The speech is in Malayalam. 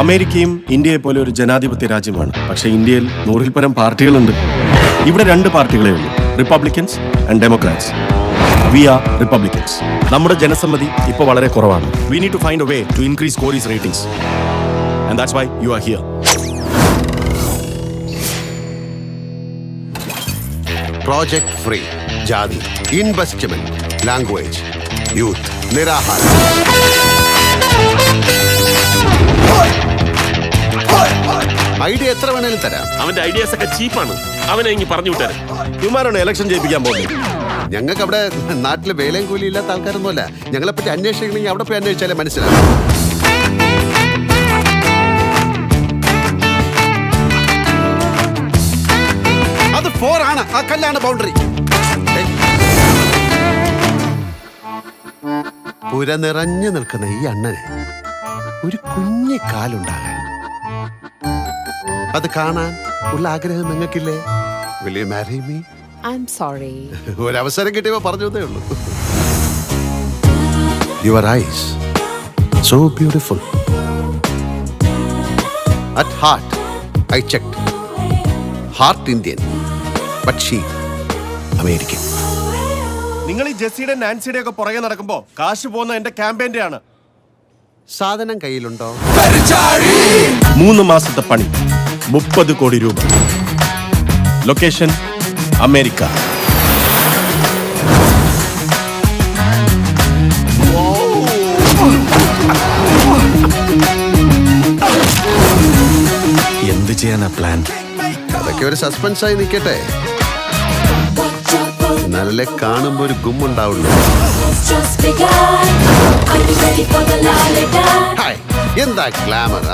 അമേരിക്കയും ഇന്ത്യയെ പോലെ ഒരു ജനാധിപത്യ രാജ്യമാണ്. പക്ഷേ ഇന്ത്യയിൽ 100-ൽ പരം പാർട്ടികളുണ്ട്. ഇവിടെ 2 പാർട്ടികളേ ഉള്ളൂ, Republicans and Democrats. We are Republicans. നമ്മുടെ ജനസമ്മതി ഇപ്പോൾ വളരെ കുറവാണ്. We need to find a way to increase Collis ratings. And that's why you are here. Project free, ജാതി, ഇൻവെസ്റ്റ്മെന്റ്, ലാംഗ്വേജ്, യൂത്ത്, നിരാഹാരം. ഐഡിയ എത്ര വേണേലും തരാം. അവന്റെ ഐഡിയാസ് ഒക്കെ ചീപ്പാണ്. അവനെ ഇനി പറഞ്ഞു വിട്ടാரு. ഇവന്മാരാണ് ഇലക്ഷൻ ജയിപ്പിക്കാൻ പോകുന്നത്. ഞങ്ങൾക്ക് അവിടെ നാട്ടില് വേലയും കൂലി ഇല്ലാത്ത ആൾക്കാരൊന്നുമല്ല. ഞങ്ങളെ പറ്റി അന്വേഷിക്കണമെങ്കിൽ അവിടെ പോയി അന്വേഷിച്ചാലേ മനസ്സിലാവും. അത് 4 ആണ്. ആ കല്ലാണ് ബൗണ്ടറി. പുര നിറഞ്ഞു നിൽക്കുന്ന ഈ അണ്ണന് ഒരു കുഞ്ഞി കാലുണ്ടാകാൻ, അത് കാണാൻ ഉള്ള ആഗ്രഹം നിങ്ങൾക്കില്ലേ? Will you marry me? I'm sorry. ഒരവസരം കിട്ടിയപ്പോ പറഞ്ഞതേ ഉള്ളൂ. Your eyes, so beautiful. At heart, I checked. Heart Indian, but she American. നിങ്ങൾ ഈ ജെസ്സിയുടെ നാൻസിയുടെ ഒക്കെ പുറകെ നടക്കുമ്പോ കാശ് പോകുന്ന എന്റെ ക്യാമ്പയിന്റെ ആണ്. സാധനം കയ്യിലുണ്ടോ? 3 മാസത്തെ പണി, 30 കോടി രൂപ. Location America. എന്ത് ചെയ്യാനാ പ്ലാൻ? അതൊക്കെ ഒരു സസ്പെൻസായി നിൽക്കട്ടെ. നല്ല കാണുമ്പോ ഒരു ഗുമ്മുണ്ടാവുള്ളൂ. ഹായ്, എന്താ ഗ്ലാമർ!